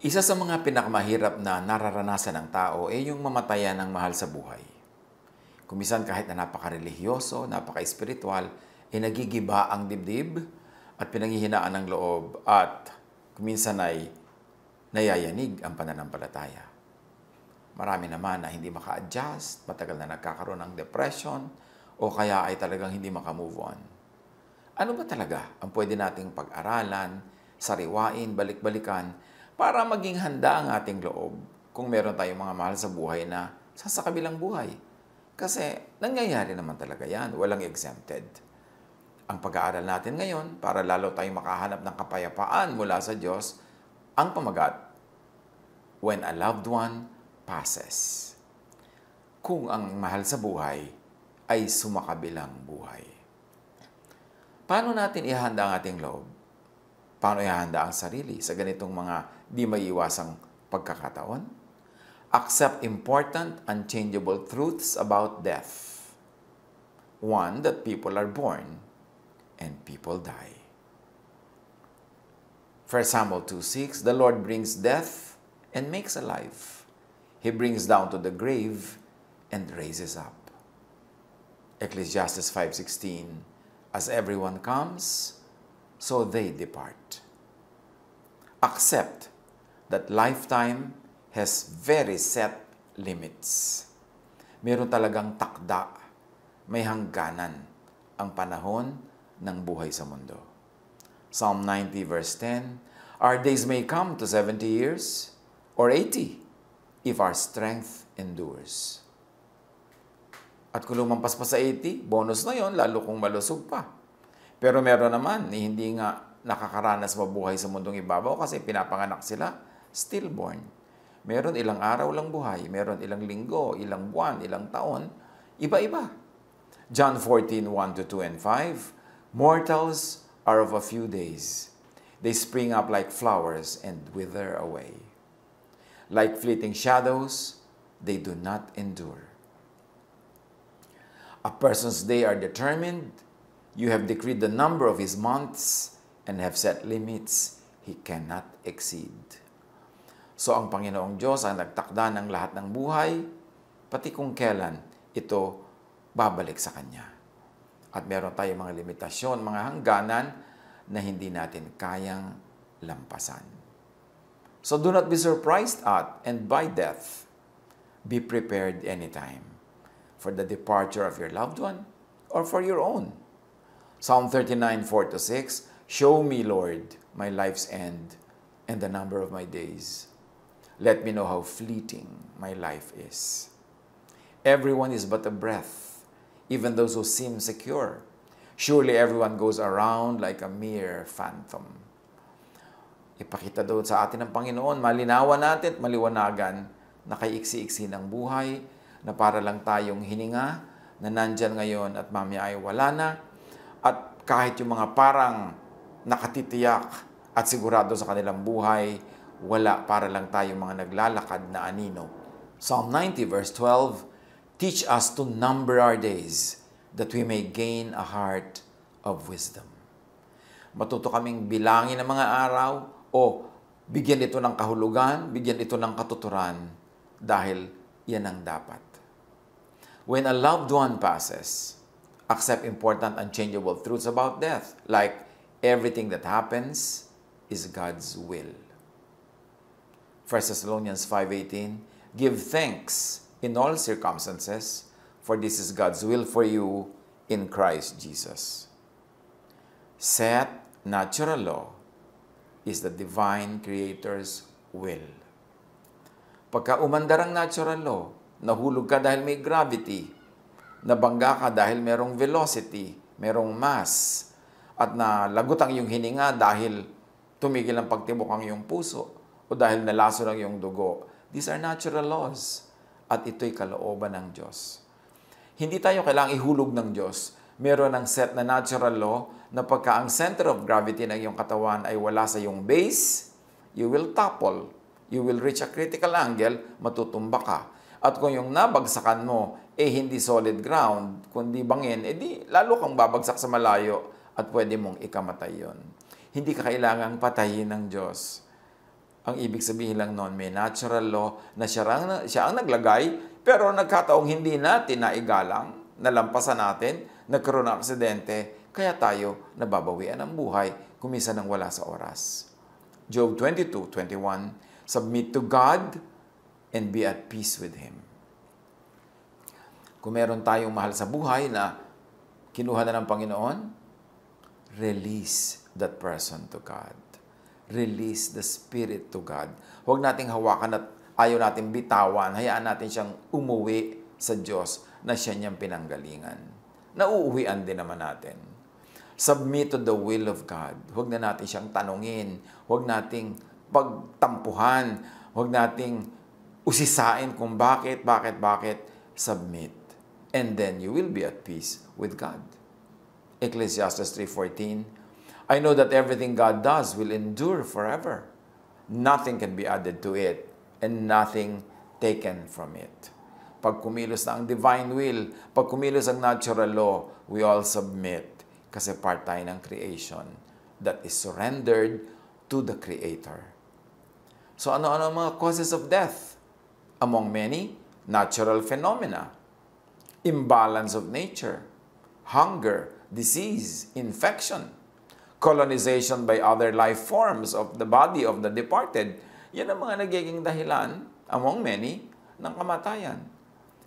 Isa sa mga pinakamahirap na nararanasan ng tao ay yung mamatayan ng mahal sa buhay. Kumisan kahit na napaka-religyoso, napaka-espiritual, ay nagigiba ang dibdib at pinanghihinaan ng loob at kuminsan ay nayayanig ang pananampalataya. Marami naman na hindi maka-adjust, matagal na nagkakaroon ng depression, o kaya ay talagang hindi maka-move on. Ano ba talaga ang pwede nating pag-aralan, sariwain, balik-balikan, para maging handa ang ating loob kung meron tayong mga mahal sa buhay na sa kabilang buhay? Kasi nangyayari naman talaga yan, walang exempted. Ang pag-aaral natin ngayon, para lalo tayong makahanap ng kapayapaan mula sa Diyos, ang pamagat, when a loved one passes. Kung ang mahal sa buhay ay sumakabilang buhay. Paano natin ihanda ang ating loob? Paano ihanda ang sarili sa ganitong mga di maiiwasang pagkakataon? Accept important, unchangeable truths about death. One, that people are born and people die. 1 Samuel 2:6, the Lord brings death and makes alive. He brings down to the grave and raises up. Ecclesiastes 5:16, as everyone comes, so they depart. Accept that lifetime has very set limits. Meron talagang takda, may hangganan ang panahon ng buhay sa mundo. Psalm 90 verse 10, our days may come to 70 years or 80 if our strength endures. At kung lumampas pa sa 80, bonus na yon, lalo kung malusog pa. Pero meron naman, hindi nga nakakaranas mabuhay sa mundong ibabaw kasi pinapanganak sila, stillborn. Meron ilang araw lang buhay, meron ilang linggo, ilang buwan, ilang taon, iba-iba. John 14:1-2 and 5, mortals are of a few days. They spring up like flowers and wither away. Like fleeting shadows, they do not endure. A person's days are determined. You have decreed the number of his months and have set limits he cannot exceed. So ang Panginoong Diyos ang nagtakda ng lahat ng buhay, pati kung kailan ito babalik sa Kanya. At meron tayong mga limitasyon, mga hangganan na hindi natin kayang lampasan. So do not be surprised at and by death. Be prepared anytime for the departure of your loved one or for your own. Psalm 39:4-6, show me, Lord, my life's end and the number of my days. Let me know how fleeting my life is. Everyone is but a breath, even those who seem secure. Surely everyone goes around like a mere phantom. Ipakita doon sa atin ng Panginoon, malinawan natin at maliwanagan na kay iksi-iksi ng buhay, na para lang tayong hininga, na nandyan ngayon at mamaya ay wala na. At kahit yung mga parang nakatitiyak at sigurado sa kanilang buhay, wala, para lang tayong mga naglalakad na anino. Psalm 90 verse 12, teach us to number our days, that we may gain a heart of wisdom. Matuto kaming bilangin ang mga araw, o bigyan ito ng kahulugan, bigyan ito ng katuturan, dahil yan ang dapat. When a loved one passes, accept important unchangeable truths about death, like everything that happens is God's will. 1 Thessalonians 5:18, give thanks in all circumstances, for this is God's will for you in Christ Jesus. Set natural law is the divine Creator's will. Pagka umandar ang natural law, nahulog ka dahil may gravity, nabangga ka dahil merong velocity, merong mass, at nalagot ang iyong hininga dahil tumigil ang pagtibok ang iyong puso, o dahil nalaso lang iyong dugo. These are natural laws, at ito'y kalooban ng Diyos. Hindi tayo kailangang ihulog ng Diyos. Meron ng set na natural law na pagka ang center of gravity ng iyong katawan ay wala sa iyong base, you will topple. You will reach a critical angle, matutumba ka. At kung yung nabagsakan mo, hindi solid ground, kundi bangin, di lalo kang babagsak sa malayo at pwede mong ikamatay yon. Hindi ka kailangang patayin ng Diyos. Ang ibig sabihin lang noon, may natural law na siya ang naglagay, pero nagkataong hindi natin naigalang, nalampasan natin, nagkaroon ng aksidente, kaya tayo nababawian ng buhay, kumisa nang wala sa oras. Job 22:21, submit to God and be at peace with Him. Kung meron tayong mahal sa buhay na kinuha na ng Panginoon, release that person to God. Release the Spirit to God. Huwag nating hawakan at ayaw natin bitawan. Hayaan natin siyang umuwi sa Diyos na siya niyang pinanggalingan. Nauuwian din naman natin. Submit to the will of God. Huwag na natin siyang tanungin. Huwag nating pagtampuhan. Huwag nating usisain kung bakit. Submit. And then you will be at peace with God. Ecclesiastes 3:14, I know that everything God does will endure forever. Nothing can be added to it, and nothing taken from it. Pag kumilos na ang divine will, pag kumilos ang natural law, we all submit kasi part tayo ng creation that is surrendered to the Creator. So ano-ano ang mga causes of death? Among many, natural phenomena, imbalance of nature, hunger, disease, infection, colonization by other life forms of the body of the departed. Yan ang mga nagiging dahilan, among many, ng kamatayan.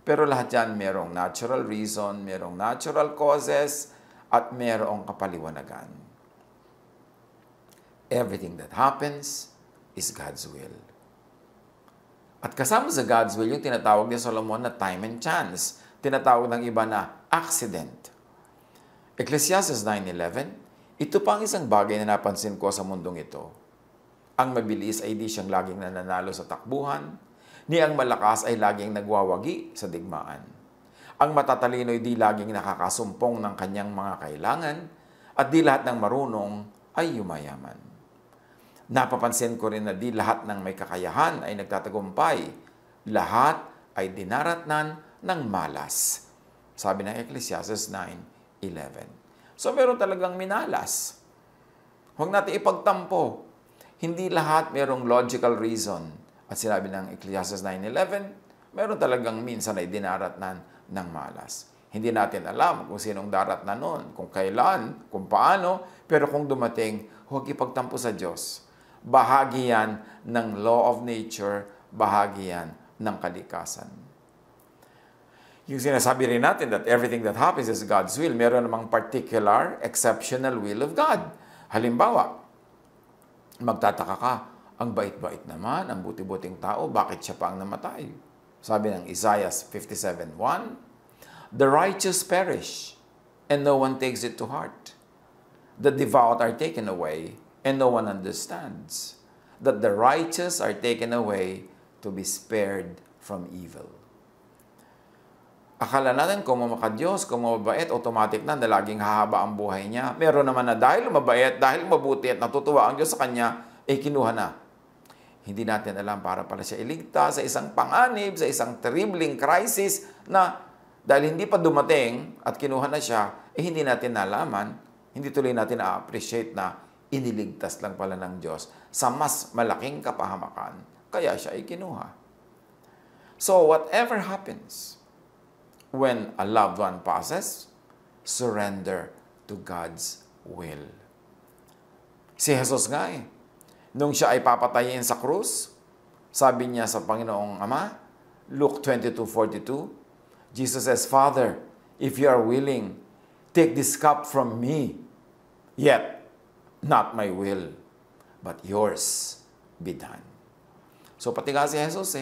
Pero lahat yan merong natural reason, merong natural causes, at merong kapaliwanagan. Everything that happens is God's will. At kasama sa God's will, yung tinatawag ni Solomon na time and chance. Tinatawag ng iba na accident. Ecclesiastes 9:11, ito pa ang isang bagay na napansin ko sa mundong ito. Ang mabilis ay di siyang laging nananalo sa takbuhan, ni ang malakas ay laging nagwawagi sa digmaan. Ang matatalino ay di laging nakakasumpong ng kanyang mga kailangan, at di lahat ng marunong ay yumayaman. Napapansin ko rin na di lahat ng may kakayahan ay nagtatagumpay. Lahat ay dinaratnan ng malas. Sabi ng Ecclesiastes 9:11. So meron talagang minalas. Huwag natin ipagtampo. Hindi lahat merong logical reason. At sinabi ng Ecclesiastes 9:11, meron talagang minsan ay dinaratnan ng malas. Hindi natin alam kung sinong daratnan nun, kung kailan, kung paano, pero kung dumating, huwag ipagtampo sa Diyos. Bahagi yan ng law of nature, bahagi yan ng kalikasan. Yung sinasabi rin natin that everything that happens is God's will, meron namang particular, exceptional will of God. Halimbawa, magtataka ka, ang bait-bait naman, ang buti-buting tao, bakit siya pa ang namatay? Sabi ng Isaiah 57:1, the righteous perish, and no one takes it to heart. The devout are taken away, and no one understands. That the righteous are taken away to be spared from evil. Akala natin kung mamakadiyos, kung mabait, automatic na laging hahaba ang buhay niya. Meron naman na dahil mabait, dahil mabuti at natutuwa ang Diyos sa kanya, kinuha na. Hindi natin alam para pala siya iligtas sa isang panganib, sa isang terribling crisis na dahil hindi pa dumating at kinuha na siya, hindi natin nalaman, hindi tuloy natin na-appreciate na iniligtas lang pala ng Diyos sa mas malaking kapahamakan. Kaya siya ay kinuha. So whatever happens, when a loved one passes, surrender to God's will. Si Jesus nga nung siya ay papatayin sa krus, sabi niya sa Panginoong Ama, Luke 22:42, Jesus says, Father, if you are willing, take this cup from me, yet not my will, but yours be done. So pati nga si Jesus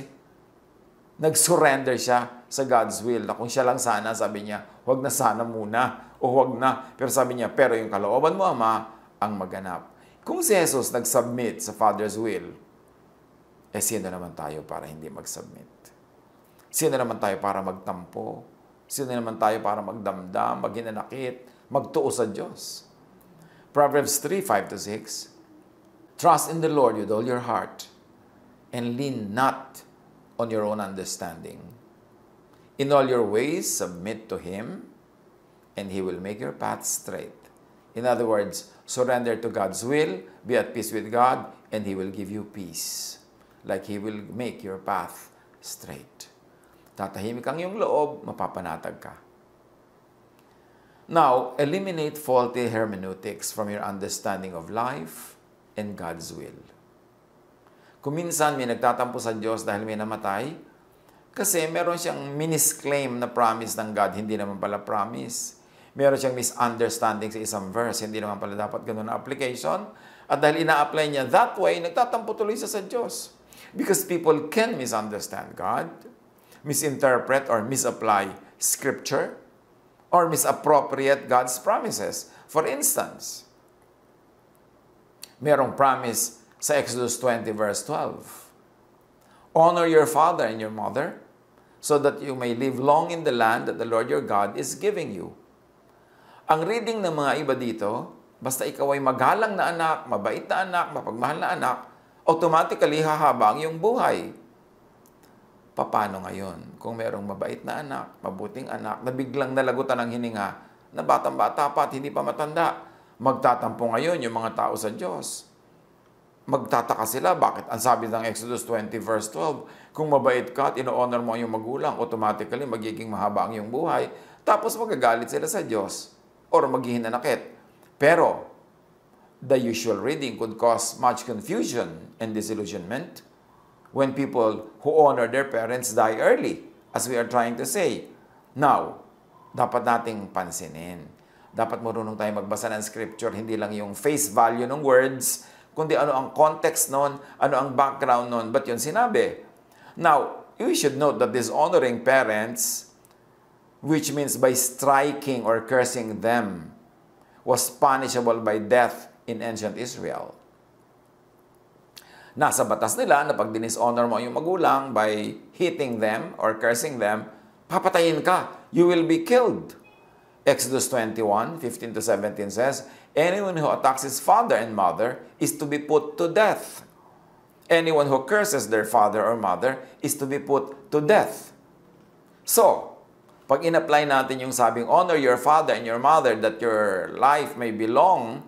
nag-surrender siya sa God's will. Na kung siya lang sana, sabi niya, huwag na sana muna, o huwag na. Pero sabi niya, pero yung kalooban mo, Ama, ang maganap. Kung si Jesus nag-submit sa Father's will, sino naman tayo para hindi mag-submit? Sino naman tayo para magtampo? Sino naman tayo para magdamdam, maghinanakit, magtuo sa Diyos? Proverbs 3:5-6, trust in the Lord with all your heart, and lean not on your own understanding. In all your ways, submit to Him, and He will make your path straight. In other words, surrender to God's will, be at peace with God, and He will give you peace. Like He will make your path straight. Tatahimik ang iyong loob, mapapanatag ka. Now, eliminate faulty hermeneutics from your understanding of life and God's will. Kung minsan may nagtatampo sa Diyos dahil may namatay, kasi meron siyang minisclaim na promise ng God, hindi naman pala promise. Meron siyang misunderstanding sa isang verse, hindi naman pala dapat ganun na application. At dahil ina-apply niya that way, nagtatampo tuloy siya sa Diyos. Because people can misunderstand God, misinterpret or misapply Scripture, or misappropriate God's promises. For instance, merong promise sa Exodus 20 verse 12. Honor your father and your mother, so that you may live long in the land that the Lord your God is giving you. Ang reading ng mga iba dito, basta ikaw ay magalang na anak, mabait na anak, mapagmahal na anak, automatically hahaba ang iyong buhay. Paano ngayon kung merong mabait na anak, mabuting anak, na biglang nalagutan ng hininga, na batang-bata pa at hindi pa matanda, magtatampo ngayon yung mga tao sa Diyos. Magtataka sila, bakit? Ang sabi ng Exodus 20 verse 12, kung mabait ka at ino-honor mo ang iyong magulang, automatically magiging mahaba ang iyong buhay, tapos magagalit sila sa Diyos or maghihinanakit. Pero, the usual reading could cause much confusion and disillusionment when people who honor their parents die early, as we are trying to say. Now, dapat nating pansinin. Dapat marunong tayo magbasa ng Scripture, hindi lang yung face value ng words, kundi ano ang context nun, ano ang background nun, ba't yun sinabi? Now, you should note that dishonoring parents, which means by striking or cursing them, was punishable by death in ancient Israel. Nasa batas nila na pag dishonor mo yung magulang by hitting them or cursing them, papatayin ka. You will be killed. Exodus 21, 15 to 17 says, anyone who attacks his father and mother is to be put to death. Anyone who curses their father or mother is to be put to death. So, pag in-apply natin yung sabing, honor your father and your mother that your life may be long,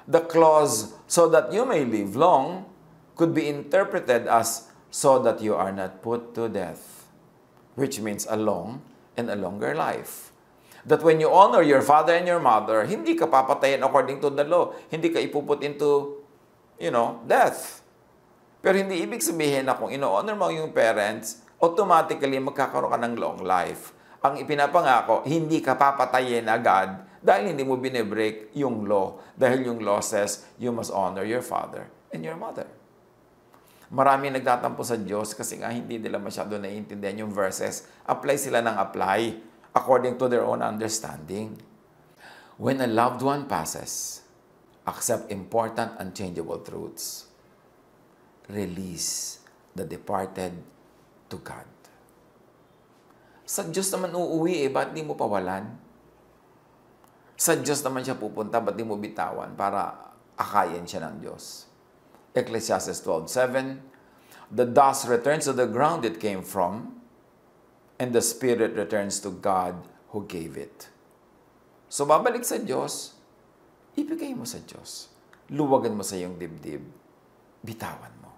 the clause, so that you may live long, could be interpreted as, so that you are not put to death, which means a long and a longer life. That when you honor your father and your mother, hindi ka papatayin according to the law. Hindi ka ipuput into, death. Pero hindi ibig sabihin na kung ino-honor mo yung parents, automatically magkakaroon ka ng long life. Ang ipinapangako, hindi ka papatayin agad dahil hindi mo binibreak yung law. Dahil yung law says, you must honor your father and your mother. Marami nagtatampo sa Diyos kasi nga hindi nila masyado naiintindihan yung verses. Apply sila ng apply according to their own understanding. When a loved one passes, accept important unchangeable truths. Release the departed to God. Sa Diyos naman uuwi ba't di mo pawalan? Sa Diyos naman siya pupunta, ba't di mo bitawan para akayin siya ng Diyos? Ecclesiastes 12:7, the dust returns to the ground it came from, and the spirit returns to God who gave it. So, babalik sa Diyos, ibigay mo sa Diyos. Luwagan mo sa iyong dibdib. Bitawan mo.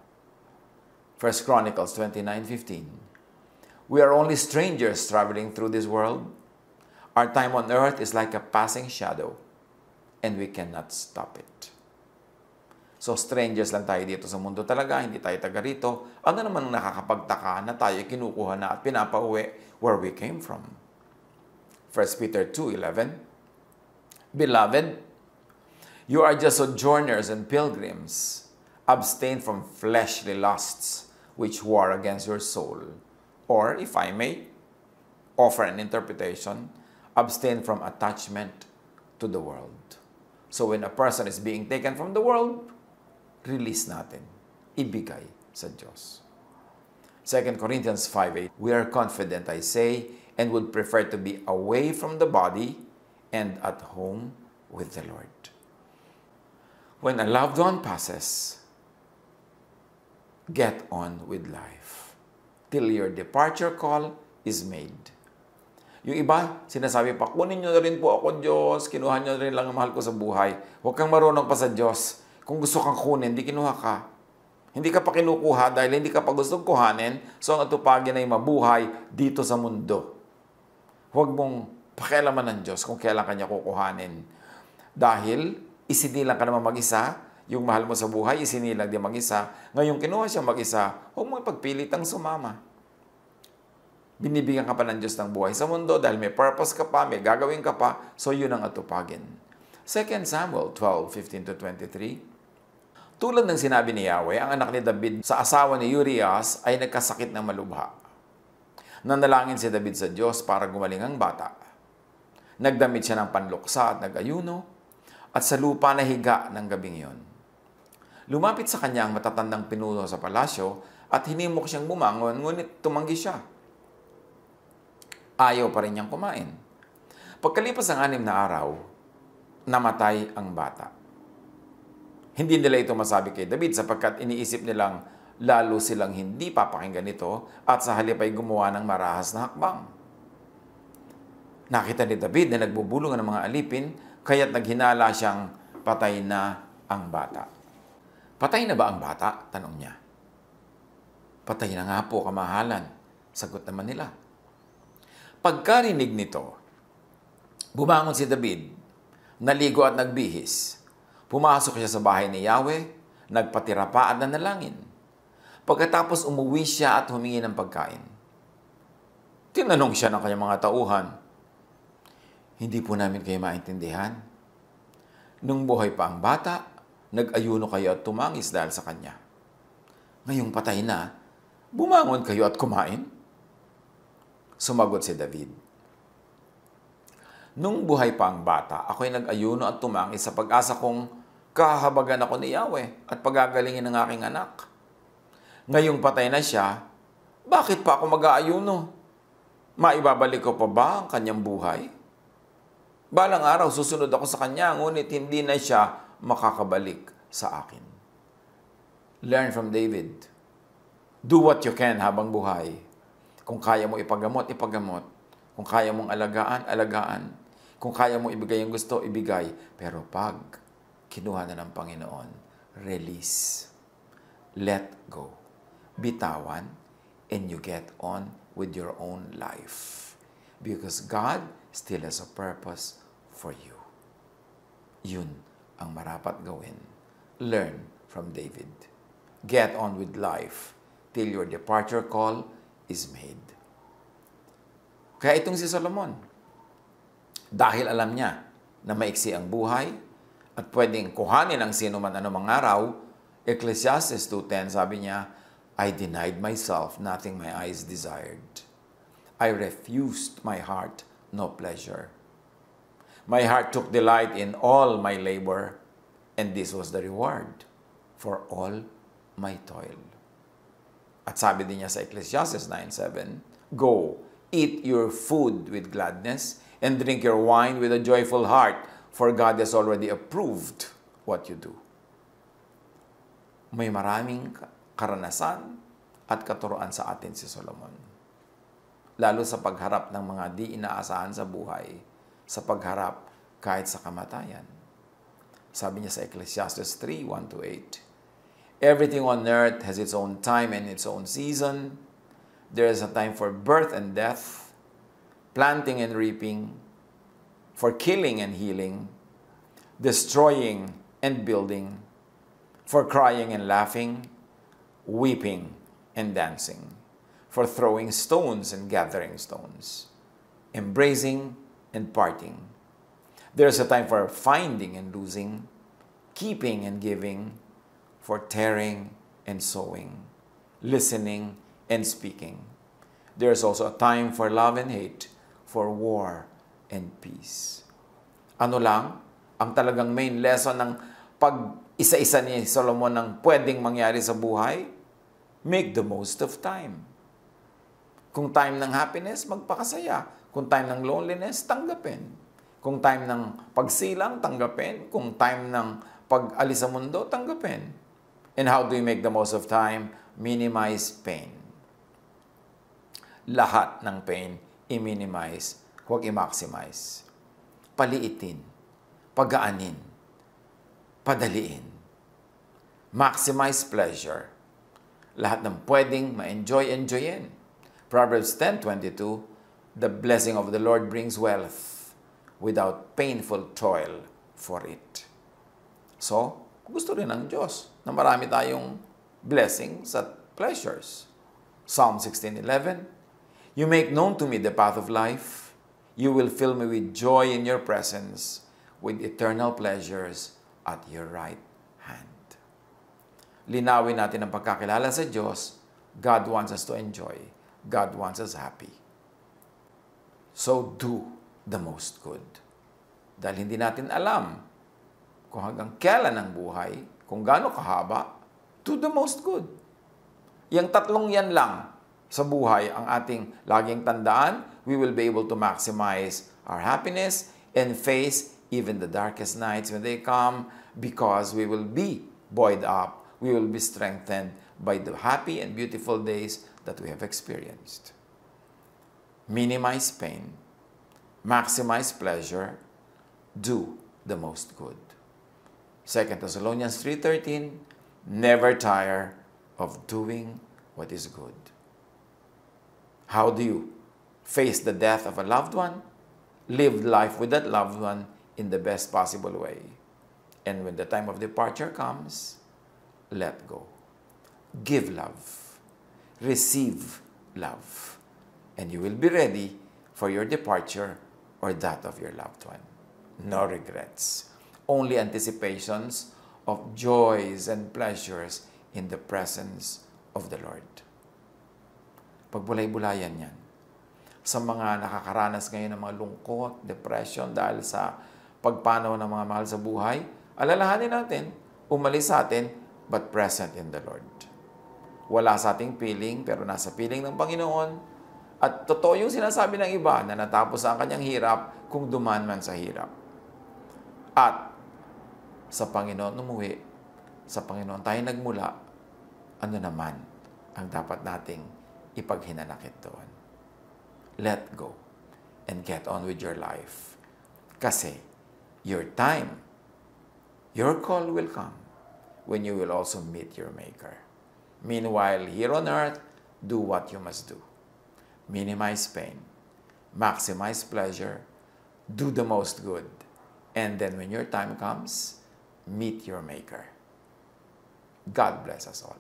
1 Chronicles 29:15. We are only strangers traveling through this world. Our time on earth is like a passing shadow, and we cannot stop it. So, strangers lang tayo dito sa mundo talaga, hindi tayo taga rito. Ano naman ang nakakapagtaka na tayo kinukuha na at pinapauwi where we came from? 1 Peter 2:11, Beloved, you are just sojourners and pilgrims. Abstain from fleshly lusts which war against your soul. Or, if I may offer an interpretation, abstain from attachment to the world. So, when a person is being taken from the world, release natin. Ibigay sa Diyos. 2 Corinthians 5:8, we are confident, I say, and would prefer to be away from the body and at home with the Lord. When a loved one passes, get on with life till your departure call is made. Yung iba, sinasabi pa, kunin nyo na rin po ako, Diyos, kinuha nyo na rin lang ang mahal ko sa buhay. Huwag kang marunong pa sa Diyos. Kung gusto kang kunin, di kinuha ka. Hindi ka pa kinukuha dahil hindi ka pa gustong kuhanin, so ang atupagin ay mabuhay dito sa mundo. Huwag mong pakialaman ng Diyos kung kailan kanya kukuhanin. Dahil isinilang ka naman mag-isa, yung mahal mo sa buhay, isinilang din mag-isa. Ngayong kinuha siya mag-isa, huwag mo ipagpilitang sumama. Binibigyan ka pa ng Diyos ng buhay sa mundo dahil may purpose ka pa, may gagawin ka pa, so yun ang atupagin. 2 Samuel 12:15-23. Tulad ng sinabi ni Yahweh, ang anak ni David sa asawa ni Urias ay nagkasakit ng malubha. Nanalangin si David sa Diyos para gumaling ang bata. Nagdamit siya ng panluksa at nag-ayuno, at sa lupa na higa ng gabing yon. Lumapit sa kanya ang matatandang pinuno sa palasyo at hinimok siyang bumangon, ngunit tumanggi siya. Ayaw pa rin niyang kumain. Pagkalipas ng 6 na araw, namatay ang bata. Hindi nila ito masabi kay David sapagkat iniisip nilang lalo silang hindi papakinggan ito at sa halip ay gumawa ng marahas na hakbang. Nakita ni David na nagbubulungan ng mga alipin, kaya't naghinala siyang patay na ang bata. Patay na ba ang bata? Tanong niya. Patay na nga po, kamahalan. Sagot naman nila. Pagkarinig nito, bumangon si David, naligo at nagbihis. Pumasok siya sa bahay ni Yahweh, nagpatira pa at nanalangin. Pagkatapos umuwi siya at humingi ng pagkain. Tinanong siya ng kanyang mga tauhan, hindi po namin kayo maintindihan. Nung buhay pa ang bata, nag-ayuno kayo at tumangis dahil sa kanya. Ngayong patay na, bumangon kayo at kumain? Sumagot si David, nung buhay pa ang bata, ako'y nag-ayuno at tumangis sa pag-asa kong kahabagan ako ni Yahweh at pagagalingin ng aking anak. Ngayong patay na siya, bakit pa ako mag-aayuno? Maibabalik ko pa ba ang kanyang buhay? Balang araw, susunod ako sa kanya, ngunit hindi na siya makakabalik sa akin. Learn from David. Do what you can habang buhay. Kung kaya mo ipagamot, ipagamot. Kung kaya mong alagaan, alagaan. Kung kaya mong ibigay ang gusto, ibigay. Pero pag kinuha na ng Panginoon, release. Let go. Bitawan, and you get on with your own life. Because God still has a purpose for you. Yun ang marapat gawin. Learn from David. Get on with life till your departure call is made. Kaya itong si Solomon, dahil alam niya na maiksi ang buhay at pwedeng kuhanin ang sino man anumang araw, Ecclesiastes 2:10 sabi niya, I denied myself nothing my eyes desired. I refused my heart no pleasure. My heart took delight in all my labor, and this was the reward for all my toil. At sabi din niya sa Ecclesiastes 9:7, go, eat your food with gladness, and drink your wine with a joyful heart, for God has already approved what you do. May maraming karanasan at katuroan sa atin si Solomon. Lalo sa pagharap ng mga di inaasahan sa buhay, sa pagharap kahit sa kamatayan. Sabi niya sa Ecclesiastes 3:1-8, everything on earth has its own time and its own season. There is a time for birth and death, planting and reaping, for killing and healing, destroying and building, for crying and laughing, weeping and dancing, for throwing stones and gathering stones, embracing and parting. There is a time for finding and losing, keeping and giving, for tearing and sowing, listening and speaking. There is also a time for love and hate, for war and peace. Ano lang ang talagang main lesson ng pag-isa-isa ni Solomon ng pwedeng mangyari sa buhay? Make the most of time. Kung time ng happiness, magpakasaya. Kung time ng loneliness, tanggapin. Kung time ng pagsilang, tanggapin. Kung time ng pag-alis sa mundo, tanggapin. And how do you make the most of time? Minimize pain. Lahat ng pain, i-minimize, huwag i-maximize. Paliitin, pagaanin, padaliin. Maximize pleasure, Lahat ng pwedeng ma-enjoyin. Proverbs 10:22, the blessing of the Lord brings wealth without painful toil for it. So, gusto rin ng Diyos na marami tayong blessings at pleasures. Psalm 16:11, you make known to me the path of life. You will fill me with joy in your presence, with eternal pleasures at your right hand. Linawin natin ang pagkakilala sa Diyos. God wants us to enjoy. God wants us happy. So do the most good. Dahil hindi natin alam kung hanggang kailan ang buhay, kung gaano kahaba, do the most good. Yang tatlong yan lang sa buhay ang ating laging tandaan. We will be able to maximize our happiness and face even the darkest nights when they come, because we will be buoyed up. We will be strengthened by the happy and beautiful days that we have experienced. Minimize pain, maximize pleasure, do the most good. 2 Thessalonians 3:13, never tire of doing what is good. How do you face the death of a loved one? Live life with that loved one in the best possible way. And when the time of departure comes, let go. Give love. Receive love. And you will be ready for your departure or that of your loved one. No regrets. Only anticipations of joys and pleasures in the presence of the Lord. Pagbulay-bulayan yan. Sa mga nakakaranas ngayon ng mga lungkot, depression dahil sa pagpanaw ng mga mahal sa buhay, alalahanin natin, umalis sa atin, but present in the Lord. Wala sa ating piling, pero nasa piling ng Panginoon. At totoo yung sinasabi ng iba na natapos ang kanyang hirap kung duman man sa hirap. At sa Panginoon umuwi, sa Panginoon tayo nagmula, ano naman ang dapat nating ipaghinanakit doon? Let go and get on with your life. Kasi your time, your call will come when you will also meet your Maker. Meanwhile, here on earth, do what you must do. Minimize pain, maximize pleasure, do the most good, and then when your time comes, meet your Maker. God bless us all.